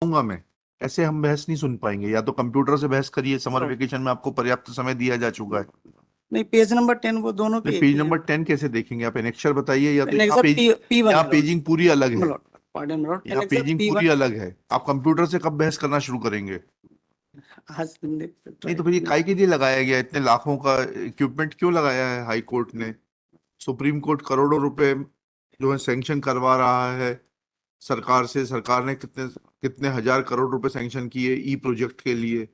कहूंगा मैं, ऐसे हम बहस नहीं सुन पाएंगे। या तो कंप्यूटर से बहस करिए, समर हाँ। वेकेशन में आपको पर्याप्त समय दिया जा चुका है। नहीं, पेज नंबर 10 वो दोनों नहीं, की एक पेज ही है। नंबर 10 कैसे देखेंगे आप? एनेक्चर बताइए, या तो यहाँ एनेक्सर पेज, P1 यहाँ है लॉर्ड। पेजिंग पूरी अलग है। लॉर्ड पार्डन लॉर्ड, यहाँ एनेक्सर पेजिंग पूरी P1। अलग है। आप कंप्यूटर से कब बहस करना शुरू करेंगे? आज नहीं ट्राई तो फिर ये करने। काय के लिए लगाया गया? इतने लाखों का इक्विपमेंट क्यों लगाया है हाई कोर्ट ने? सुप्रीम कोर्ट करोड़ों रुपए जो है सैंक्शन करवा रहा है सरकार से। सरकार ने कितने कितने हजार करोड़ रुपए सैंक्शन किए ई प्रोजेक्ट के लिए।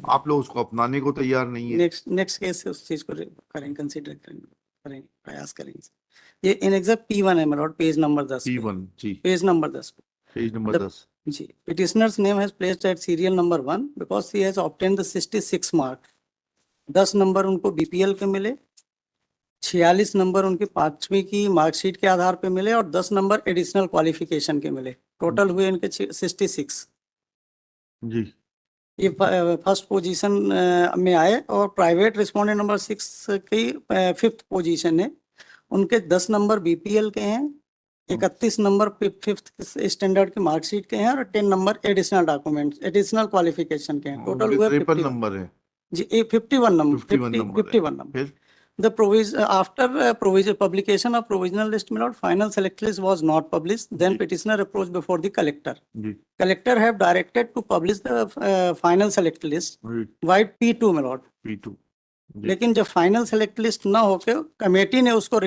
आप लोग उसको अपनाने को तैयार नहीं है। नेक्स्ट नेक्स्ट केस से उस चीज को करेंगे, कंसीडर करेंगे, प्रयास करेंगे। ये एनेक्सर P1 है मेरे लॉर्ड, पेज नंबर 10 पे। P1 जी, पेज नंबर 10 पे। Page number The 10। जी, petitioner's name has placed at serial number 1 because he has obtained the 66 mark। 10 number उनको BPL के मिले, 46 नंबर उनकी 5वीं की मार्कशीट के आधार पे मिले और 10 नंबर एडिशनल क्वालिफिकेशन के मिले। टोटल हुए इनके 66 जी। ये फर्स्ट पोजीशन में आए और प्राइवेट रिस्पोंडेंट नंबर 6 की 5th पोजीशन है। उनके 10 नंबर BPL के हैं, 31 नंबर 5th स्टैंडर्ड की मार्कशीट के हैं और 10 number additional documents additional qualification के हैं। टोटल हुए 53 51 नंबर है। जी, 51 नंबर, 51 नंबर है। 51 नंबर। फिर The provision after publication of provisional list, my lord, final select list was not published. Then ji petitioner approached before the collector. Ji Collector have directed to publish the final select list, ji. white P2 my lord। P2 जी। लेकिन जब final select list ना होके committee ने उसको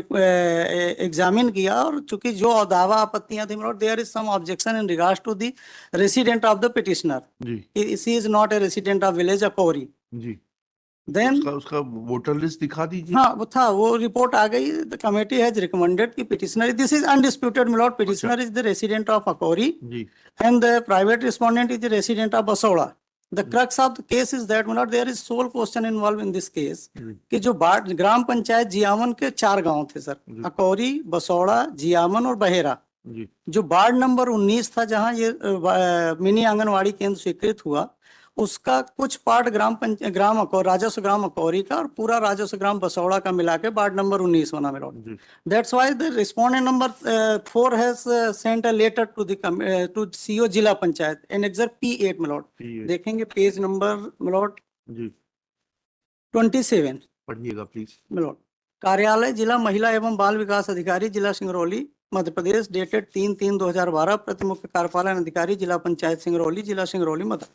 examine किया और चूंकि जो दावा आपत्तियां थी, मतलब there is some objection in regards to the resident of the petitioner, जी she is not a resident of village Akauri. जी। देन उसका वोटर लिस्ट दिखा दीजिए। हाँ वो था, वो रिपोर्ट आ गई। द कमेटी हैज रिकमेंडेड कि petitioner, this is undisputed milord, अच्छा petitioner is the resident of Akauri जी and the private respondent is the resident of Basoda. The crux of the case is that मतलब there is sole question involved in this case जी कि जो ग्राम पंचायत जियावन के 4 गांव थे sir, जी अकौरी, बसौड़ा, जियावन और बहेरा। जी जो वार्ड नंबर 19 था जहां ये मिनी आंगनवाड़ी केंद्र स्वीकृत हुआ, उसका कुछ पार्ट राजस्व ग्राम अकौरी का और पूरा राजस्व ग्राम बसौड़ा का मिला के वार्ड नंबर 19 बना मेरा। जी That's why the respondent number 4 has sent a letter to the to CO जिला पंचायत, annexure P8 मिलोट। P8 देखेंगे पेज नंबर मिलोट जी। 27 पढ़िएगा प्लीज। मिलोट। कार्यालय जिला महिला एवं बाल विकास अधिकारी जिला सिंगरौली मध्य प्रदेश, डेटेड 3/3/2012, प्रति मुख्य कार्यपालन अधिकारी जिला पंचायत सिंगरौली, जिला सिंगरौली मध्य।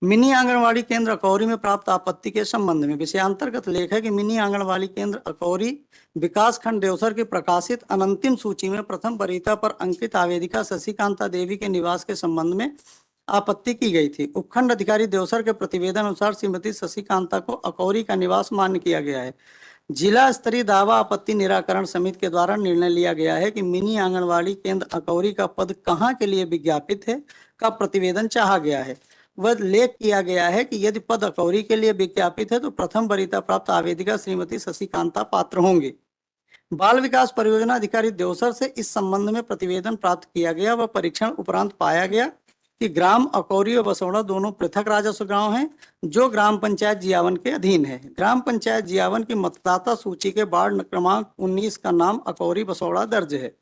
मिनी आंगनवाड़ी केंद्र अकौरी में प्राप्त आपत्ति के संबंध में विषयांतर्गत लेख है कि मिनी आंगनवाड़ी केंद्र अकौरी विकास खंड देवसर की प्रकाशित अनंतिम सूची में प्रथम वरीयता पर अंकित आवेदिका शशिकांता देवी के निवास के संबंध में आपत्ति की गई थी। उपखंड अधिकारी देवसर के प्रतिवेदन अनुसार श्रीमती शशिकांता को अकौरी का निवास मान्य किया गया है। जिला स्तरीय दावा आपत्ति निराकरण समिति के द्वारा निर्णय लिया गया है कि मिनी आंगनवाड़ी केंद्र अकौरी का पद कहाँ के लिए विज्ञापित है का प्रतिवेदन चाहा गया है। वह लेख किया गया है कि यदि पद अकौरी के लिए विज्ञापित है तो प्रथम वरीयता प्राप्त आवेदिका श्रीमती शशिकांता पात्र होंगे। बाल विकास परियोजना अधिकारी देवसर से इस संबंध में प्रतिवेदन प्राप्त किया गया। वह परीक्षण उपरांत पाया गया कि ग्राम अकौरी और बसौड़ा दोनों पृथक राजस्व गांव हैं जो ग्राम पंचायत जियावन के अधीन है। ग्राम पंचायत जियावन की मतदाता सूची के वार्ड क्रमांक 19 का नाम अकौरी बसौड़ा दर्ज है।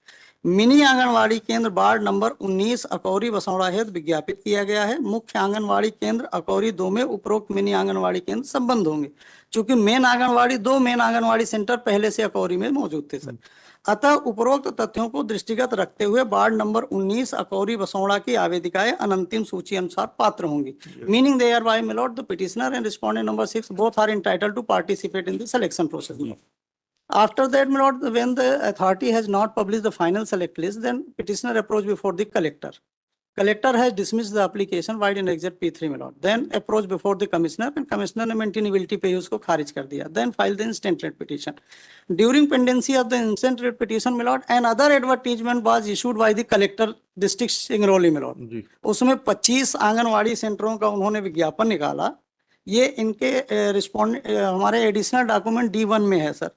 मिनी आंगनवाड़ी केंद्र वार्ड नंबर 19 अकौरी बसौड़ा हेतु विज्ञापित किया गया है। मुख्य आंगनवाड़ी केंद्र अकौरी 2 में उपरोक्त मिनी आंगनवाड़ी केंद्र संबंध होंगे, चूंकि मेन आंगनवाड़ी सेंटर पहले से अकौरी में मौजूद थे सर। अतः उपरोक्त तथ्यों को दृष्टिगत रखते हुए वार्ड नंबर 19 अकौरी बसौड़ा की आवेदिकाएं अनंतिम सूची अनुसार पात्र होंगी। Meaning they are by milord the petitioner and respondent number 6 both are entitled to participate in the selection process. After that, my lord, when the authority has not published the final select list, then petitioner approached before the collector. Collector has dismissed the application while in exit P3, my lord. Then approached before the commissioner and commissioner ने maintainability पे उसको खारिज कर दिया. Then filed the instant writ petition. During pendency of the instant writ petition, my lord, another advertisement was issued by the collector district Singrauli, my lord. उसमें 25 आंगनवाड़ी सेंटरों का उन्होंने विज्ञापन निकाला। ये इनके हमारे एडिशनल डॉक्यूमेंट D1 में है सर।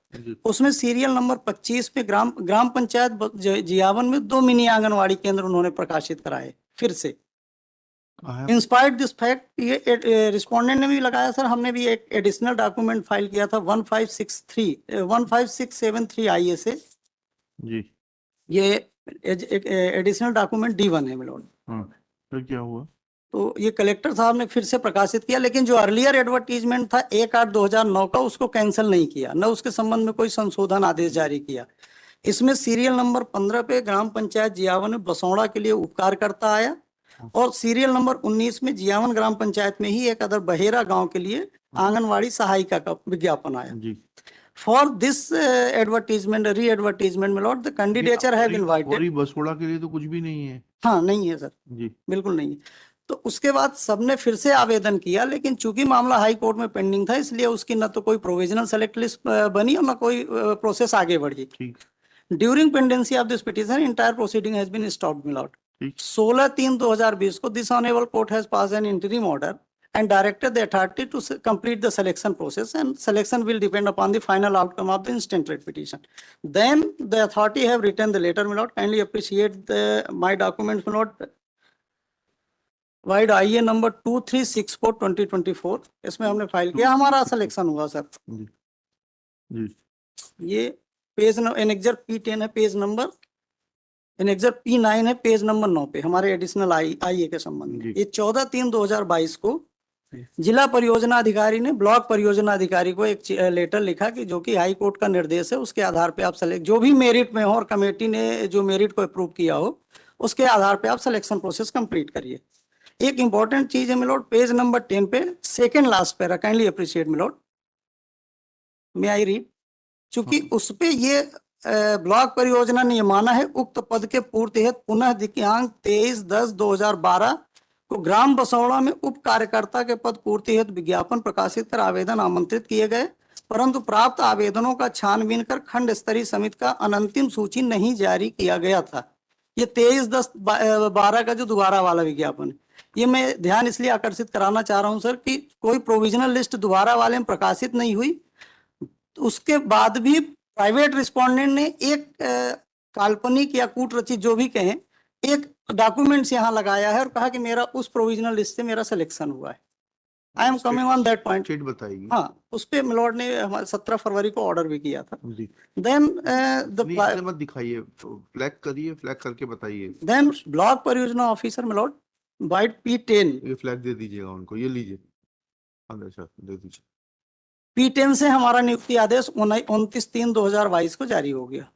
उसमें सीरियल नंबर 25 पे ग्राम पंचायत जियावन में 2 मिनी आंगनवाड़ी केंद्र उन्होंने प्रकाशित कराए फिर से। इंस्पायर्ड दिस फैक्ट, ये रिस्पोंडेंट ने भी लगाया सर, हमने भी एक एडिशनल डॉक्यूमेंट फाइल किया था 15673 IA से जी। ये एडिशनल डॉक्यूमेंट D1 है मिलोड। तो क्या हुआ? तो ये कलेक्टर साहब ने फिर से प्रकाशित किया, लेकिन जो अर्लियर एडवर्टीजमेंट था 1/8/2009 का, उसको कैंसिल नहीं किया, न उसके संबंध में कोई संशोधन आदेश जारी किया। इसमें सीरियल नंबर 15 पे ग्राम पंचायत जियावन में बसौड़ा के लिए उपकार करता आया, और सीरियल नंबर 19 में जियावन ग्राम पंचायत में ही एक अदर बहेरा गांव के लिए आंगनवाड़ी सहायिका का विज्ञापन आया। जी। For this advertisement, readvertisement में lord the candidature have invited. Akori Basoda के लिए तो कुछ भी नहीं है। हाँ, नहीं है सर, जी। बिल्कुल नहीं है। तो उसके बाद सबने फिर से आवेदन किया, लेकिन चूंकि मामला हाई कोर्ट में पेंडिंग था, इसलिए उसकी न तो कोई प्रोविजनल सेलेक्ट लिस्ट बनी और न कोई प्रोसेस आगे बढ़ी। ठीक। During pendency of this petition entire proceeding has been stopped milord. ठीक। 16/3/2020 को this honourable court has pass an interim order and directed the authority to complete the selection process, and selection will depend upon the final outcome of the instant writ petition. Then the authority have written the letter, my lord. Kindly appreciate my documents, my lord. Wide IA number 2364/2024, इसमें हमने file किया, हमारा selection हुआ sir. जी। जी। ये page annexure P10 है, page number annexure P9 है, page number 9 पे हमारे एडिशनल IA के संबंध में। ये 14/3/2022 को जिला परियोजना अधिकारी ने ब्लॉक परियोजना अधिकारी को एक लेटर लिखा कि जो कि हाई कोर्ट का निर्देश है, उसके आधार पे आप सेलेक्ट, जो भी मेरिट में हो और कमेटी ने जो मेरिट को अप्रूव किया हो, उसके आधार पे आप सिलेक्शन प्रोसेस कंप्लीट करिए। एक इंपॉर्टेंट चीज है मिलोड, पेज नंबर 10 पे second last para, kindly appreciate milord, may I read. चूंकि उस पे ये ब्लॉक परियोजना ने माना है उक्त पद के पूर्ति हेतु पुनः दिनांक 23/10/2012 को ग्राम बसौड़ा में उप कार्यकर्ता के पद पूर्ति हेतु विज्ञापन प्रकाशित कर आवेदन आमंत्रित किए गए, परंतु प्राप्त आवेदनों का छानबीन कर खंड स्तरीय समिति का अनंतिम सूची नहीं जारी किया गया था। ये 23/10/12 का जो दोबारा वाला विज्ञापन है, ये मैं ध्यान इसलिए आकर्षित कराना चाह रहा हूं सर कि कोई प्रोविजनल लिस्ट दोबारा वाले में प्रकाशित नहीं हुई। उसके बाद भी प्राइवेट रिस्पोंडेंट ने एक काल्पनिक या कूट रचित जो भी कहें, एक डॉक्यूमेंट्स यहाँ लगाया है और कहा कि मेरा उस प्रोविजनल लिस्ट से मेरा सिलेक्शन हुआ है। I am coming on that point. State बताइए। हाँ, उस पे मिलॉर्ड ने 17 फरवरी को ऑर्डर भी किया था। देन मत दिखाइए, फ्लैग करिए, फ्लैग करके बताइए। देन ब्लॉक परियोजना ऑफिसर मिलॉर्ड वाइट P10, ये फ्लैग दे दीजिएगा उनको, ये लीजिए, अच्छा दे दीजिए। P10 से हमारा नियुक्ति आदेश 29/3/2022 को जारी हो गया।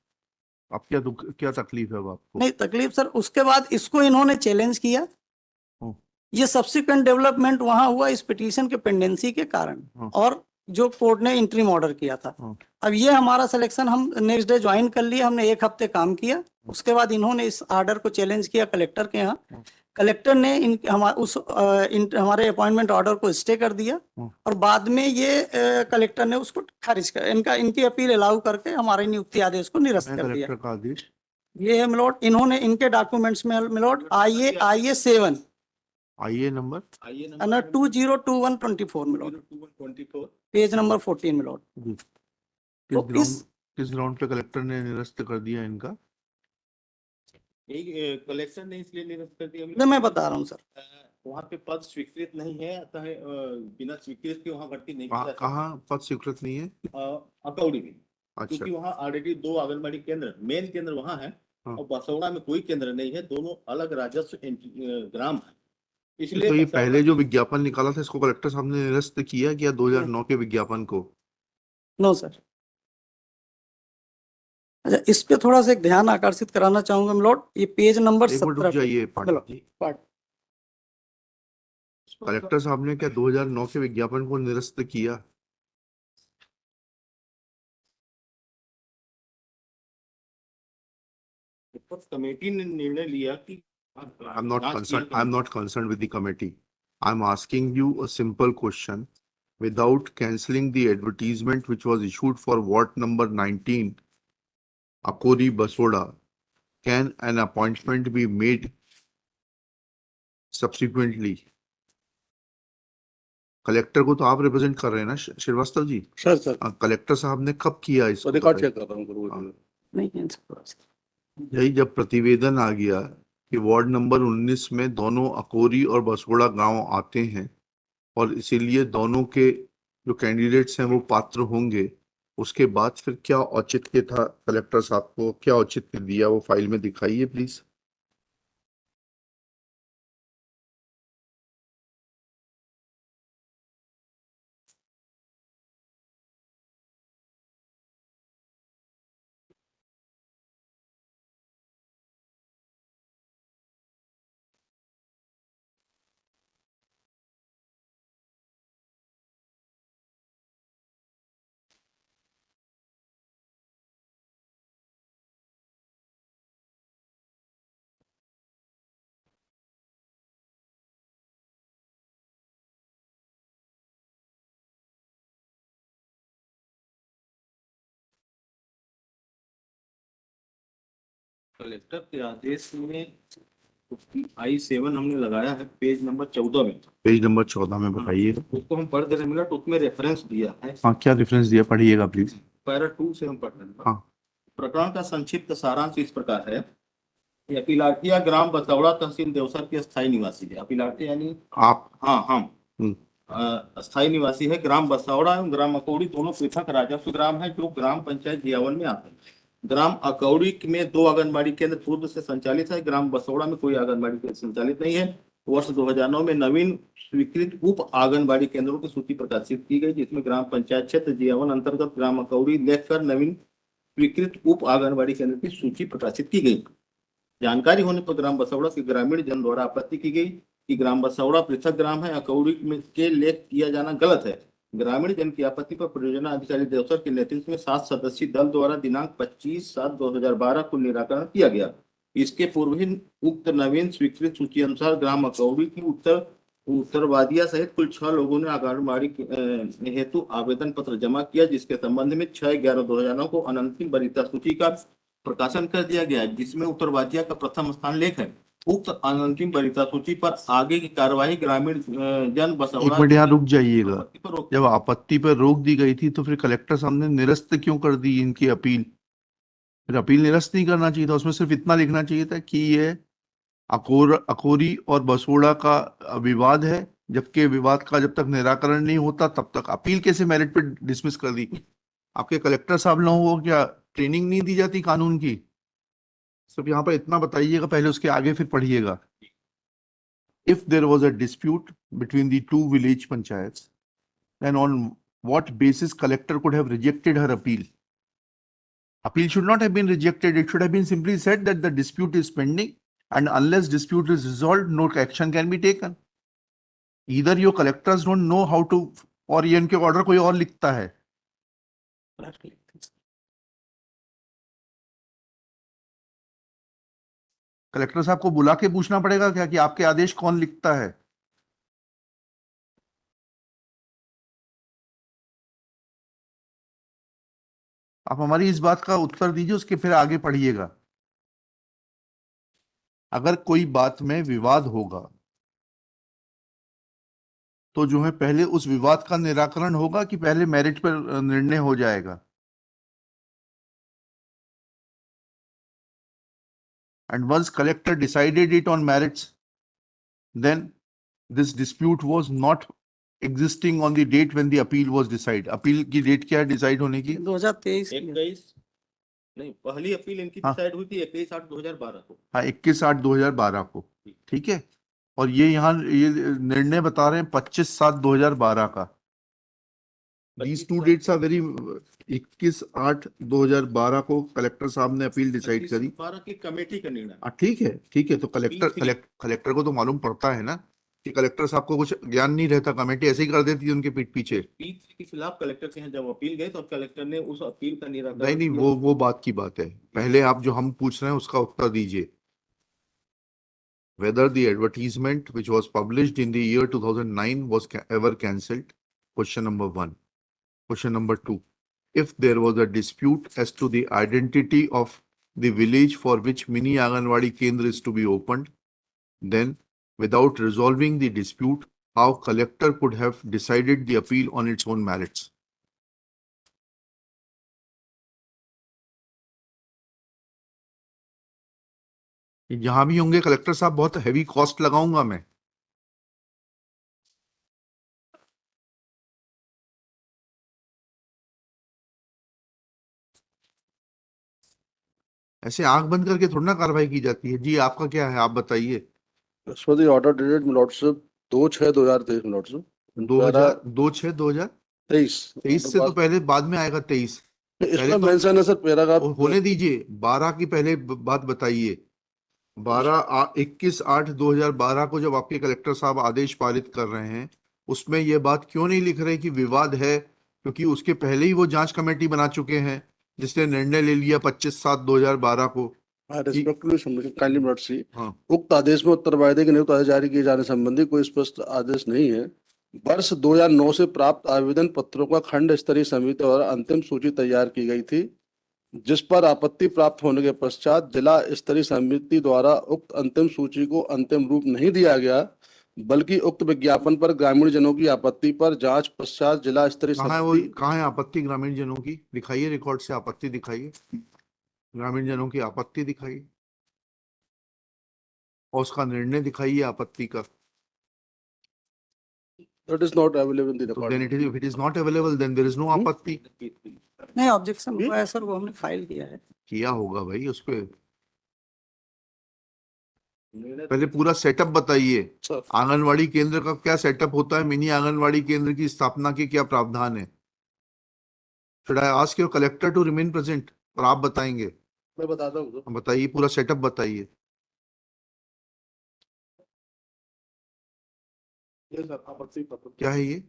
अब क्या तकलीफ है अब आपको? नहीं तकलीफ सर, उसके बाद इसको इन्होंने चैलेंज किया। ये सब्सिक्वेंट डेवलपमेंट वहां हुआ इस पिटीशन के पेंडेंसी के कारण, और जो कोर्ट ने इंटरिम ऑर्डर किया था। अब ये हमारा सिलेक्शन हम नेक्स्ट डे ज्वाइन कर लिए, हमने 1 हफ्ते काम किया। उसके बाद इन्होंने इस ऑर्डर को चैलेंज किया कलेक्टर के यहाँ। कलेक्टर ने हमारे अपॉइंटमेंट ऑर्डर को स्टे कर दिया, और बाद में ये कलेक्टर ने उसको खारिज कर, इनकी अपील अलाउ करके हमारे नियुक्ति आदेश को निरस्त कर दिया। कलेक्टर का आदेश ये है मिलोड, इन्होंने इनके डॉक्यूमेंट्स में milord IA 7 IA number 2021/24 milord, page number 14 milord. किस ग्राउंड पे कलेक्टर ने निरस्त कर दिया इनका? कलेक्शन ने इसलिए निरस्त कर दिया, नहीं मैं बता रहा हूँ सर, वहाँ पे पद स्वीकृत नहीं है, अतः बिना स्वीकृत के वहाँ भर्ती नहीं की कहाँ पद स्वीकृत नहीं है? अकौड़ी में। अच्छा। क्योंकि वहाँ ऑलरेडी 2 आंगनबाड़ी केंद्र, मेन केंद्र वहाँ है, और बसौड़ा में कोई केंद्र नहीं है, दोनों अलग राजस्व ग्राम है। इसलिए तो ये पहले जो विज्ञापन निकाला था इसको कलेक्टर साहब ने निरस्त किया 2009 के विज्ञापन को? No sir. अच्छा, इस पे थोड़ा सा एक ध्यान आकर्षित कराना चाहूंगा मिलोड, ये पेज नंबर 17 जाइए कलेक्टर साहब ने क्या 2009 के विज्ञापन को निरस्त किया? कमेटी ने निर्णय लिया कि I'm not concerned with the committee. I'm asking you a simple question. Without cancelling the advertisement which was issued for ward number 19, Akori Basoda, can an appointment be made subsequently? Collector को तो आप represent कर रहे हैं ना Srivastava ji? Sir collector साहब ने कब किया इसको? रिकॉर्ड चेक कर रहा हूँ। यही जब प्रतिवेदन आ गया कि वार्ड नंबर 19 में दोनों अकोरी और बसोड़ा गांव आते हैं और इसीलिए दोनों के जो कैंडिडेट्स हैं वो पात्र होंगे, उसके बाद फिर क्या औचित्य था कलेक्टर साहब को, क्या औचित्य दिया वो फाइल में दिखाइए प्लीज। कलेक्टर के आदेश में I7 हमने लगाया है पेज नंबर 14 में। पेज नंबर 14 में बताइए। उसको हम पढ़ दे रहे मिनट, उसमें रेफरेंस दिया है। हाँ, क्या रेफरेंस दिया, पढ़िएगा प्लीज। पैरा 2 से हम पढ़ रहे हैं। हाँ। प्रकरण का संक्षिप्त सारांश इस प्रकार है। अपिलाटिया ग्राम बसौड़ा तहसील देवसर के स्थायी निवासी है। अपिलाटिया यानी आप? हाँ हम स्थायी निवासी है। ग्राम बसौड़ा एवं ग्राम अकौड़ी दोनों पृथक राजस्व ग्राम है जो ग्राम पंचायत जियावन में आते हैं। ग्राम अकौड़ी में 2 आंगनबाड़ी केंद्र पूर्व से संचालित है। ग्राम बसौड़ा में कोई आंगनबाड़ी केंद्र संचालित नहीं है। वर्ष 2009 में नवीन स्वीकृत उप आंगनबाड़ी केंद्रों की सूची प्रकाशित की गई, जिसमें ग्राम पंचायत क्षेत्र जियावन अंतर्गत ग्राम अकौड़ी लेखकर नवीन स्वीकृत उप आंगनबाड़ी केंद्र की सूची प्रकाशित की गई। जानकारी होने पर ग्राम बसौड़ा के ग्रामीण जन द्वारा आपत्ति की गई कि ग्राम बसौड़ा पृथक ग्राम है, अकौड़ी में के लेख किया जाना गलत है। ग्रामीण जन की आपत्ति पर परियोजना अधिकारी देवसर के नेतृत्व में 7 सदस्यीय दल द्वारा दिनांक 25/7/2012 को निराकरण किया गया। इसके पूर्व ही उक्त नवीन स्वीकृत सूची अनुसार ग्राम अकौड़ी की उत्तरवादिया सहित कुल 6 लोगों ने आंगनबाड़ी हेतु आवेदन पत्र जमा किया, जिसके संबंध में 6/11/2009 को अनंतिम वरीयता सूची का प्रकाशन कर दिया गया, जिसमें उत्तरवादिया का प्रथम स्थान लेख है। उक्त अंतिम वरीयता सूची पर आगे की कार्यवाही ग्रामीण जन बसौड़ा। एक मिनट यहाँ रुक जाइएगा। आपत्ति पर रोक- जब आपत्ति पर रोक दी गई थी तो फिर कलेक्टर साहब ने निरस्त क्यों कर दी इनकी अपील? फिर अपील निरस्त नहीं करना चाहिए था, उसमें सिर्फ इतना लिखना चाहिए था कि ये अकोरी और बसोड़ा का विवाद है, जबकि विवाद का जब तक निराकरण नहीं होता तब तक अपील कैसे मेरिट पे डिसमिस कर दी? आपके कलेक्टर साहब लोगों को क्या ट्रेनिंग नहीं दी जाती कानून की? सिर्फ यहाँ पर इतना बताइएगा, पहले उसके आगे फिर पढ़िएगा। If there was a dispute between the two village panchayats, then on what basis collector could have rejected her appeal? Appeal should not have been rejected. It should have been simply said that the dispute is pending, and unless dispute is resolved, no action can be taken. Either your collectors don't know how to, और ये इनके order कोई और लिखता है। Collector साहब को बुला के पूछना पड़ेगा क्या कि आपके आदेश कौन लिखता है? आप हमारी इस बात का उत्तर दीजिए, उसके फिर आगे पढ़िएगा। अगर कोई बात में विवाद होगा तो जो है पहले उस विवाद का निराकरण होगा कि पहले मेरिट पर निर्णय हो जाएगा? And once collector decided it on merits, then this dispute was not existing on the date when the appeal was decided. Appeal की डेट क्या है डिसाइड होने की? 2023 की। 21 नहीं, पहली अपील इनकी हाँ। डिसाइड हुई थी 21/8/2012 को। हाँ, 21/8/2012 को। ठीक है, और ये यहाँ ये निर्णय बता रहे हैं 25/7/2012 का। These two dates are very 21/8/2012 को कलेक्टर साहब ने अपील डिसाइड करी। 12 की कमेटी का निर्णय। ठीक है, तो कलेक्टर को तो मालूम पड़ता है ना कि कलेक्टर साहब को कुछ ज्ञान नहीं रहता, कमेटी ऐसे ही कर देती है उनके पीठ पीछे। P3 के खिलाफ कलेक्टर के यहाँ जब अपील गई तो कलेक्टर ने उस अपील का निराकरण नहीं, किया। वो बात की बात है। पहले आप जो हम पूछ रहे हैं उसका उत्तर दीजिए। Whether the advertisement which was published in the year 2009 was ever cancelled? Question number 1. Question number 2. If there was a dispute as to the identity of the village for which mini Anganwadi Kendra is to be opened, then without resolving the dispute, how collector could have decided the appeal on its own merits? जहां भी होंगे collector साहब बहुत heavy cost लगाऊंगा मैं। ऐसे आंख बंद करके थोड़ा ना कार्रवाई की जाती है। जी, आपका क्या है, आप बताइए। ऑर्डर डेटेड मिलॉर्डशिप 2/6/2023 मिलॉर्डशिप 2023 से तो पहले बाद में आएगा 23। इसमें मेंशन है सर पैराग्राफ होने दीजिए, 12 की पहले बात बताइए। 21/8/2012 को जब आपके कलेक्टर साहब आदेश पारित कर रहे हैं उसमें यह बात क्यों नहीं लिख रहे कि विवाद है? क्योंकि उसके पहले ही वो जांच कमेटी बना चुके हैं जिसने निर्णय ले लिया 25/7/2012 को। हाँ। उक्त आदेश में उत्तरवादी के नियुक्त आदेश जारी किए जाने संबंधी कोई स्पष्ट आदेश नहीं है। वर्ष 2009 से प्राप्त आवेदन पत्रों का खंड स्तरीय समिति और अंतिम सूची तैयार की गई थी। जिस पर आपत्ति प्राप्त होने के पश्चात जिला स्तरीय समिति द्वारा उक्त अंतिम सूची को अंतिम रूप नहीं दिया गया, बल्कि उक्त विज्ञापन पर ग्रामीण जनों की आपत्ति पर जांच पश्चात जिला स्तरीय कहाँ है वो, समिति कहाँ है आपत्ति ग्रामीण जनों की? दिखाइए, रिकॉर्ड से आपत्ति दिखाइए, ग्रामीण जनों की आपत्ति दिखाइए और उसका निर्णय दिखाइए आपत्ति का। that is not available in the So record. then if it is not available, then there is no आपत्ति। नहीं, ऑब्जेक्शन हुआ है सर, वो हमने फाइल किया है। किया होगा भाई, उस पे पहले पूरा सेटअप बताइए। सर, आंगनवाड़ी केंद्र का क्या सेटअप होता है, मिनी आंगनवाड़ी केंद्र की स्थापना के क्या प्रावधान है? Should I ask your collector to remain present? और आप बताएंगे? मैं बताता हूँ सर। बताइए, पूरा सेटअप बताइए। ये सर आपत्ति पत्र क्या है ये?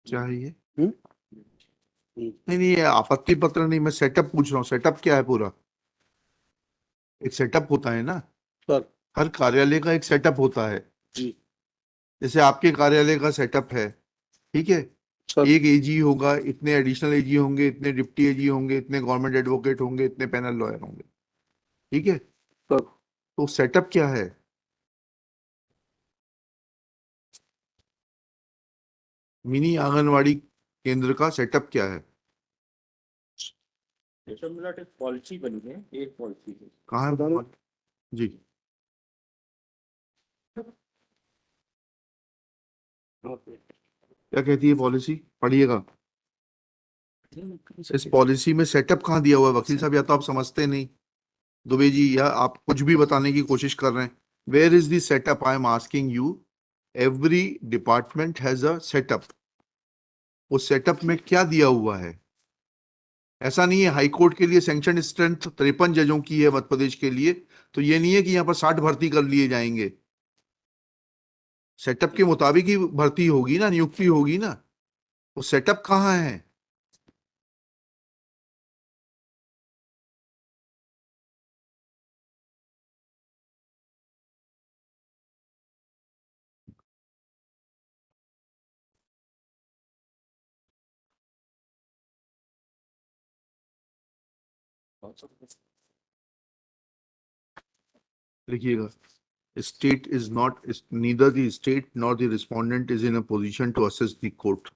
क्या है ये? नहीं नहीं, ये आपत्ति पत्र नहीं, मैं सेटअप पूछ रहा हूँ। सेटअप क्या है पूरा? एक सेटअप होता है ना सर। हर कार्यालय का एक सेटअप होता है। जी जैसे आपके कार्यालय का सेटअप है, ठीक है, सर। एक एजी होगा, इतने एडिशनल एजी होंगे, इतने डिप्टी एजी होंगे, इतने गवर्नमेंट एडवोकेट होंगे, इतने पैनल लॉयर होंगे, ठीक है। सर। तो सेटअप क्या है? मिनी आंगनवाड़ी केंद्र का सेटअप क्या है? एक पॉलिसी बनी है, एक पॉलिसी है। कहाँ बताना। है जी? क्या कहती है पॉलिसी? पढ़िएगा। इस पॉलिसी में सेटअप कहाँ दिया हुआ है वकील साहब? या तो आप समझते नहीं दुबे जी, या आप कुछ भी बताने की कोशिश कर रहे हैं। Where is the setup? I am asking you. Every department has a setup. उस सेटअप में क्या दिया हुआ है? ऐसा नहीं है हाई कोर्ट के लिए सैंक्शन स्ट्रेंथ 53 जजों की है मध्य प्रदेश के लिए, तो ये नहीं है कि यहाँ पर 60 भर्ती कर लिए जाएंगे। सेटअप के मुताबिक ही भर्ती होगी ना, नियुक्ति होगी ना। वो सेटअप कहाँ है? लिखिएगा, state is not, neither the state nor the respondent is in a position to assess the court.